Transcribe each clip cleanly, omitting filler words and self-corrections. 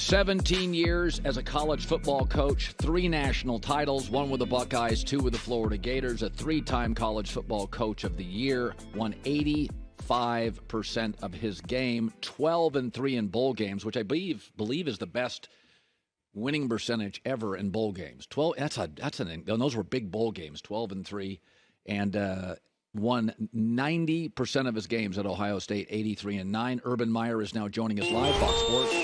17 years as a college football coach, 3 national titles, 1 with the Buckeyes, 2 with the Florida Gators, a 3-time college football coach of the year, won 85% of his game, 12-3 in bowl games, which I believe is the best winning percentage ever in bowl games. 12. Those were big bowl games. 12-3, and won 90% of his games at Ohio State. 83-9. Urban Meyer is now joining us live, Fox Sports.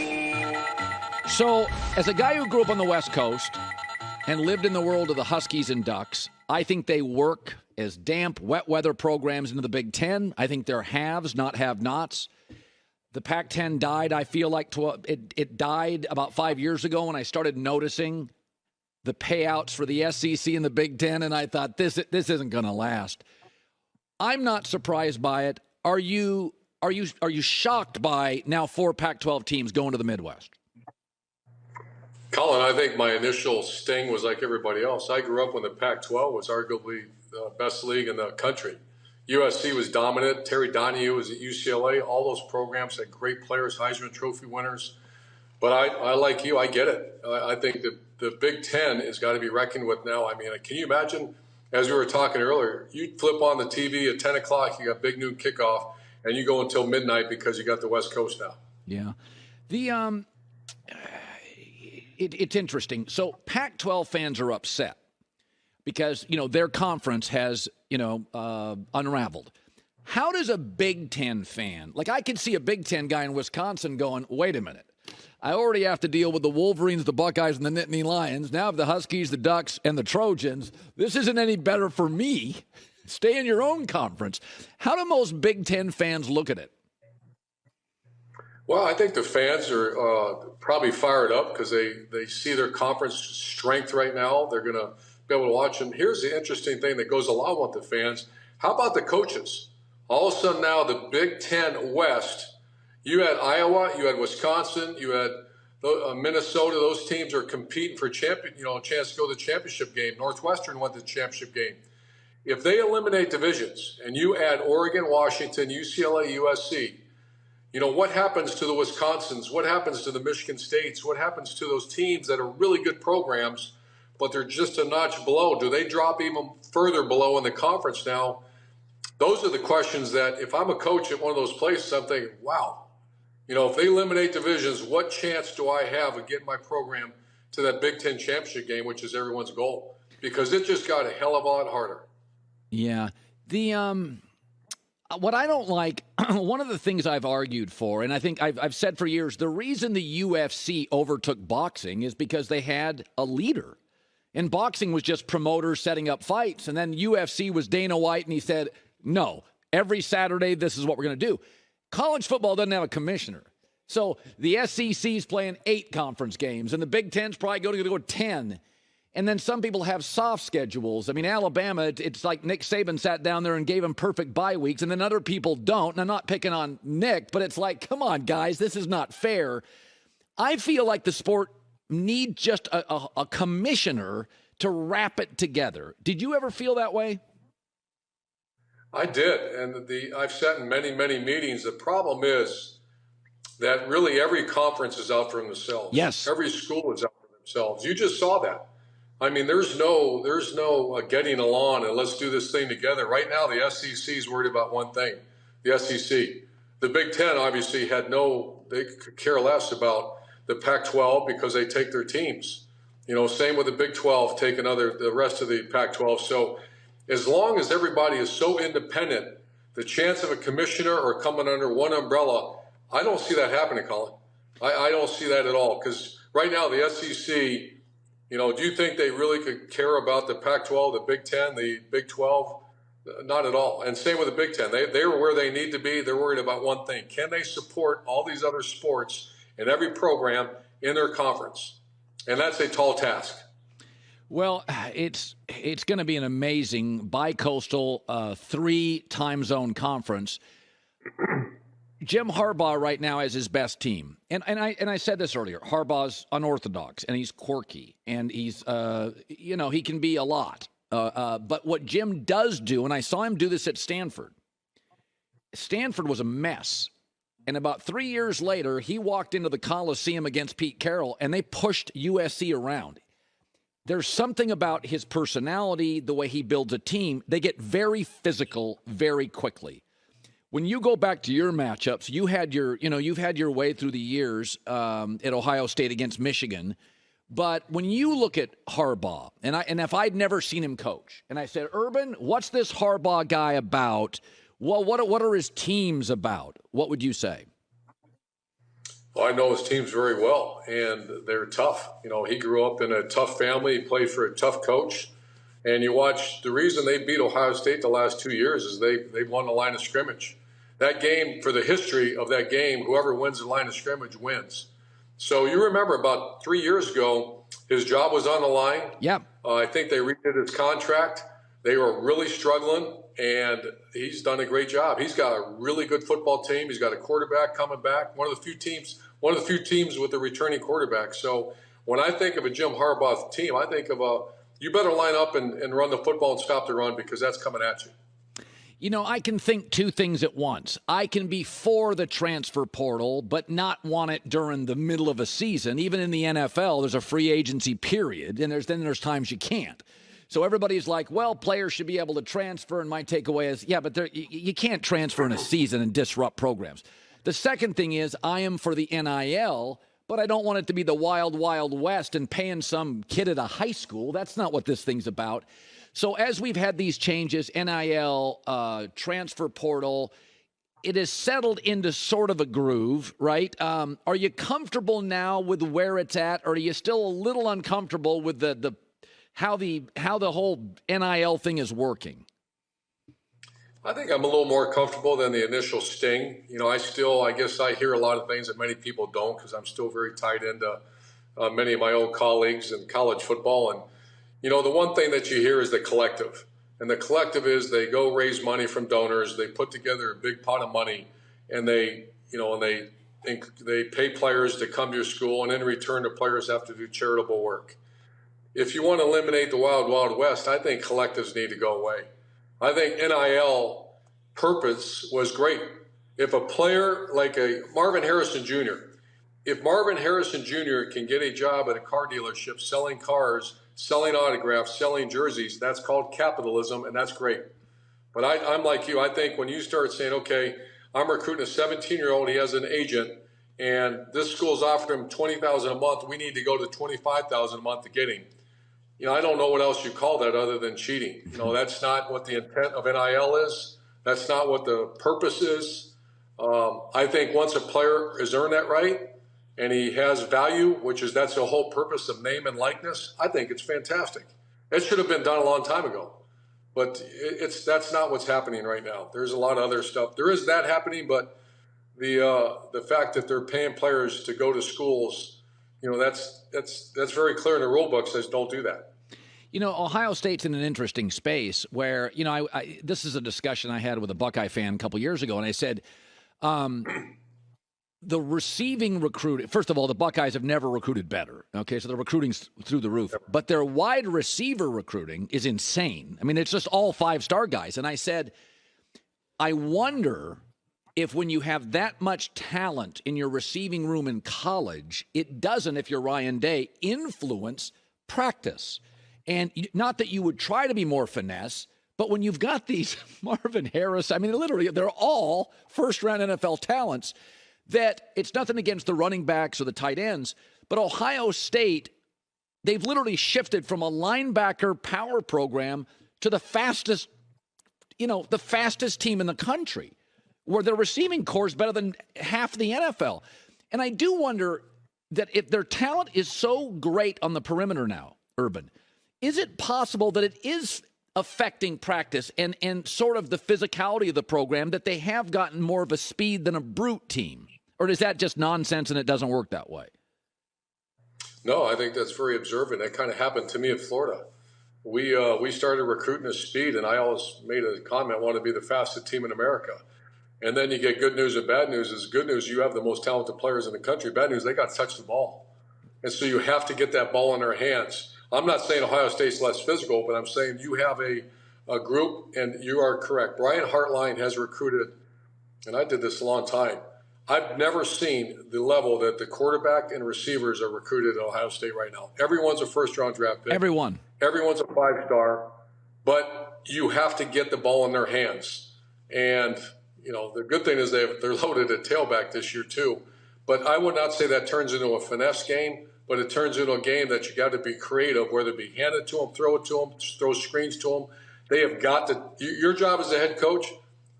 So, as a guy who grew up on the West Coast and lived in the world of the Huskies and Ducks, I think they work as damp, wet weather programs into the Big Ten. I think they're haves, not have-nots. The Pac-10 died, I feel like, it died about 5 years ago when I started noticing the payouts for the SEC and the Big Ten, and I thought, this isn't going to last. I'm not surprised by it. Are you shocked by now 4 Pac-12 teams going to the Midwest? Colin, I think my initial sting was like everybody else. I grew up when the Pac-12 was arguably the best league in the country. USC was dominant. Terry Donahue was at UCLA. All those programs had great players, Heisman Trophy winners. But I like you, I get it. I think that the Big Ten has got to be reckoned with now. I mean, can you imagine, as we were talking earlier, you flip on the TV at 10 o'clock, you got big noon kickoff, and you go until midnight because you got the West Coast now. Yeah. It's interesting. So Pac-12 fans are upset because, their conference has, unraveled. How does a Big Ten fan, like I could see a Big Ten guy in Wisconsin going, wait a minute, I already have to deal with the Wolverines, the Buckeyes, and the Nittany Lions. Now I have the Huskies, the Ducks, and the Trojans. This isn't any better for me. Stay in your own conference. How do most Big Ten fans look at it? Well, I think the fans are probably fired up because they see their conference strength right now. They're going to be able to watch them. Here's the interesting thing that goes along with the fans. How about the coaches? All of a sudden now the Big Ten West, you had Iowa, you had Wisconsin, you had Minnesota. Those teams are competing for a chance to go to the championship game. Northwestern went to the championship game. If they eliminate divisions and you add Oregon, Washington, UCLA, USC, what happens to the Wisconsins? What happens to the Michigan States? What happens to those teams that are really good programs, but they're just a notch below? Do they drop even further below in the conference now? Those are the questions that if I'm a coach at one of those places, I'm thinking, wow, if they eliminate divisions, what chance do I have of getting my program to that Big Ten championship game, which is everyone's goal? Because it just got a hell of a lot harder. Yeah. What I don't like, one of the things I've argued for, and I think I've said for years, the reason the UFC overtook boxing is because they had a leader. And boxing was just promoters setting up fights. And then UFC was Dana White, and he said, no, every Saturday, this is what we're going to do. College football doesn't have a commissioner. So the SEC's playing 8 conference games, and the Big Ten's probably going to go 10. And then some people have soft schedules. I mean, Alabama, it's like Nick Saban sat down there and gave them perfect bye weeks, and then other people don't. And I'm not picking on Nick, but it's like, come on, guys, this is not fair. I feel like the sport needs just a commissioner to wrap it together. Did you ever feel that way? I did, and I've sat in many, many meetings. The problem is that really every conference is out for themselves. Yes. Every school is out for themselves. You just saw that. I mean, there's no getting along and let's do this thing together. Right now, the SEC is worried about one thing, the SEC. The Big Ten obviously they could care less about the Pac-12 because they take their teams. Same with the Big 12 taking the rest of the Pac-12. So as long as everybody is so independent, the chance of a commissioner or coming under one umbrella, I don't see that happening, Colin. I don't see that at all because right now the SEC, do you think they really could care about the Pac-12, the Big 10, the Big 12? Not at all. And same with the Big 10. They're where they need to be. They're worried about one thing. Can they support all these other sports in every program in their conference? And that's a tall task. Well, it's going to be an amazing bi-coastal 3-time zone conference. Jim Harbaugh right now has his best team. And I said this earlier. Harbaugh's unorthodox, and he's quirky, and he's, he can be a lot. But what Jim does do, and I saw him do this at Stanford. Stanford was a mess. And about 3 years later, he walked into the Coliseum against Pete Carroll, and they pushed USC around. There's something about his personality, the way he builds a team. They get very physical very quickly. When you go back to your matchups, you've had your way through the years at Ohio State against Michigan. But when you look at Harbaugh, and if I'd never seen him coach, and I said, Urban, what's this Harbaugh guy about? Well, what are his teams about? What would you say? Well, I know his teams very well, and they're tough. He grew up in a tough family. He played for a tough coach. And you watch, the reason they beat Ohio State the last 2 years is they won the line of scrimmage. That game, for the history of that game, whoever wins the line of scrimmage wins. So you remember about 3 years ago, his job was on the line. Yeah. I think they redid his contract. They were really struggling, and he's done a great job. He's got a really good football team. He's got a quarterback coming back. One of the few teams with a returning quarterback. So when I think of a Jim Harbaugh team, I think of you better line up and run the football and stop the run, because that's coming at you. I can think two things at once. I can be for the transfer portal, but not want it during the middle of a season. Even in the NFL, there's a free agency period, and there's times you can't. So everybody's like, well, players should be able to transfer, and my takeaway is, yeah, but you can't transfer in a season and disrupt programs. The second thing is I am for the NIL, but I don't want it to be the wild, wild west and paying some kid at a high school. That's not what this thing's about. So as we've had these changes, NIL, transfer portal, it has settled into sort of a groove, right? Are you comfortable now with where it's at, or are you still a little uncomfortable with how the whole NIL thing is working? I think I'm a little more comfortable than the initial sting. I guess I hear a lot of things that many people don't, because I'm still very tied into many of my old colleagues in college football. And, the one thing that you hear is the collective. And the collective is they go raise money from donors. They put together a big pot of money, and they pay players to come to your school, and in return, the players have to do charitable work. If you want to eliminate the wild, wild west, I think collectives need to go away. I think NIL purpose was great. If a player like a Marvin Harrison Jr., if Marvin Harrison Jr. can get a job at a car dealership selling cars, selling autographs, selling jerseys, that's called capitalism, and that's great. But I'm like you. I think when you start saying, okay, I'm recruiting a 17-year-old, he has an agent, and this school's offered him $20,000 a month, we need to go to $25,000 a month to get him. I don't know what else you call that other than cheating. That's not what the intent of NIL is. That's not what the purpose is. I think once a player has earned that right and he has value, that's the whole purpose of name and likeness, I think it's fantastic. It should have been done a long time ago. But that's not what's happening right now. There's a lot of other stuff. There is that happening, but the fact that they're paying players to go to schools, that's very clear in the rule book, says don't do that. Ohio State's in an interesting space where, this is a discussion I had with a Buckeye fan a couple years ago, and I said, the receiving recruit, first of all, the Buckeyes have never recruited better. Okay, so the recruiting's through the roof, but their wide receiver recruiting is insane. I mean, it's just all 5-star guys. And I said, I wonder if when you have that much talent in your receiving room in college, it doesn't, if you're Ryan Day, influence practice. And not that you would try to be more finesse, but when you've got these Marvin Harris, I mean, literally, they're all first-round NFL talents, that it's nothing against the running backs or the tight ends, but Ohio State, they've literally shifted from a linebacker power program to the fastest team in the country, where their receiving core is better than half the NFL. And I do wonder that if their talent is so great on the perimeter now, Urban, is it possible that it is affecting practice and sort of the physicality of the program, that they have gotten more of a speed than a brute team? Or is that just nonsense and it doesn't work that way? No, I think that's very observant. That kind of happened to me in Florida. We started recruiting at speed, and I always made a comment, want to be the fastest team in America. And then you get good news and bad news. Is good news, you have the most talented players in the country. Bad news, they got to touch the ball. And so you have to get that ball in their hands. I'm not saying Ohio State's less physical, but I'm saying you have a group, and you are correct. Brian Hartline has recruited, and I did this a long time, I've never seen the level that the quarterback and receivers are recruited at Ohio State right now. Everyone's a first-round draft pick. Everyone's a 5-star, but you have to get the ball in their hands. And, the good thing is they're loaded at tailback this year too. But I would not say that turns into a finesse game, but it turns into a game that you got to be creative, whether it be hand it to them, throw it to them, throw screens to them. They have got to – your job as a head coach,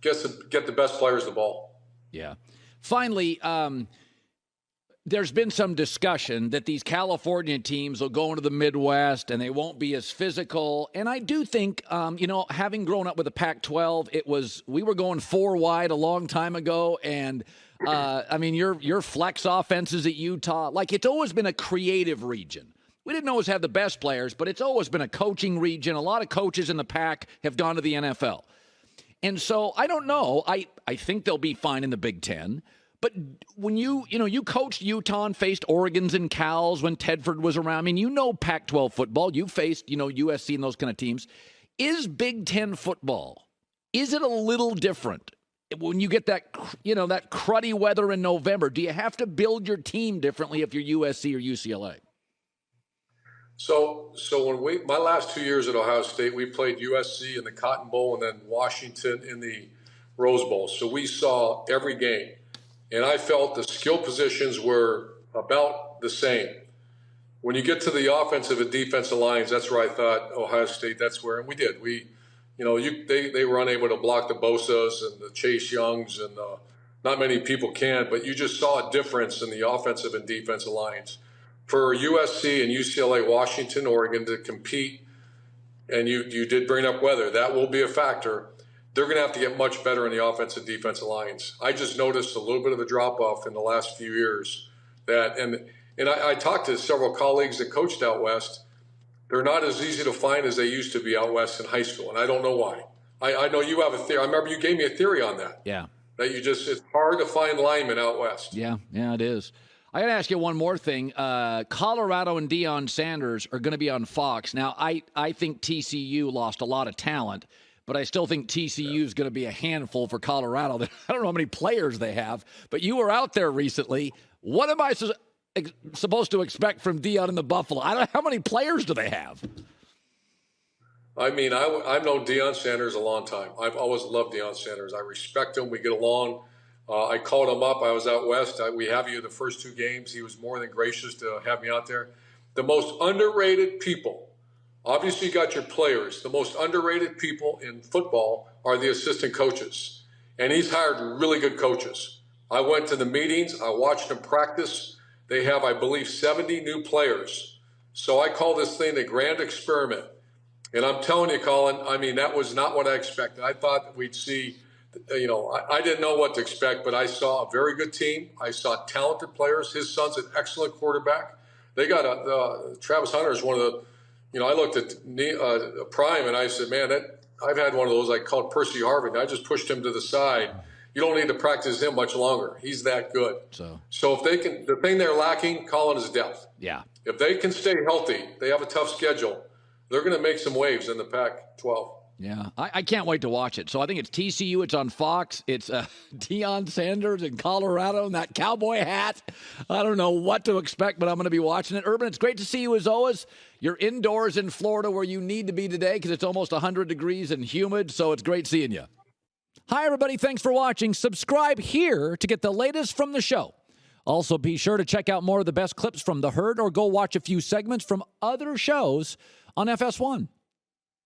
get the best players the ball. Yeah. Finally, there's been some discussion that these California teams will go into the Midwest and they won't be as physical. And I do think, having grown up with the Pac-12, we were going 4 wide a long time ago. And, your flex offenses at Utah, it's always been a creative region. We didn't always have the best players, but it's always been a coaching region. A lot of coaches in the Pac have gone to the NFL. And so I don't know. I think they'll be fine in the Big Ten. But when you coached Utah and faced Oregons and Cals when Tedford was around, Pac-12 football. You faced, USC and those kind of teams. Is Big Ten football, is it a little different? When you get that, that cruddy weather in November, do you have to build your team differently if you're USC or UCLA? So when my last 2 years at Ohio State, we played USC in the Cotton Bowl and then Washington in the Rose Bowl. So we saw every game. And I felt the skill positions were about the same. When you get to the offensive and defensive lines, that's where I thought Ohio State, that's where, and we did. They were unable to block the Bosas and the Chase Youngs, and not many people can, but you just saw a difference in the offensive and defensive lines. For USC and UCLA, Washington, Oregon to compete, and you did bring up weather, that will be a factor. They're going to have to get much better in the offensive and defensive lines. I just noticed a little bit of a drop-off in the last few years. And I talked to several colleagues that coached out west. They're not as easy to find as they used to be out west in high school, and I don't know why. I know you have a theory. I remember you gave me a theory on that. Yeah. That it's hard to find linemen out west. Yeah, it is. I got to ask you one more thing. Colorado and Deion Sanders are going to be on Fox. Now, I think TCU lost a lot of talent, but I still think TCU is going to be a handful for Colorado. I don't know how many players they have, but you were out there recently. What am I supposed to expect from Deion and the Buffalo? I don't know. How many players do they have? I've known Deion Sanders a long time. I've always loved Deion Sanders. I respect him. We get along. I called him up. I was out west. We have you the first 2 games. He was more than gracious to have me out there. The most underrated people, obviously you got your players. The most underrated people in football are the assistant coaches. And he's hired really good coaches. I went to the meetings. I watched them practice. They have, I believe, 70 new players. So I call this thing the grand experiment. And I'm telling you, Colin, that was not what I expected. I thought we'd see, I didn't know what to expect, but I saw a very good team. I saw talented players. His son's an excellent quarterback. They got Travis Hunter is one of the, I looked at Prime and I said, man, I've had one of those I called Percy Harvin. I just pushed him to the side. You don't need to practice him much longer. He's that good. So if they can, the thing they're lacking, Colin, is depth. Yeah. If they can stay healthy, they have a tough schedule. They're going to make some waves in the Pac-12. Yeah, I can't wait to watch it. So I think it's TCU. It's on Fox. It's Deion Sanders in Colorado and that cowboy hat. I don't know what to expect, but I'm going to be watching it. Urban, it's great to see you as always. You're indoors in Florida where you need to be today because it's almost 100 degrees and humid, so it's great seeing you. Hi, everybody. Thanks for watching. Subscribe here to get the latest from the show. Also, be sure to check out more of the best clips from The Herd or go watch a few segments from other shows on FS1.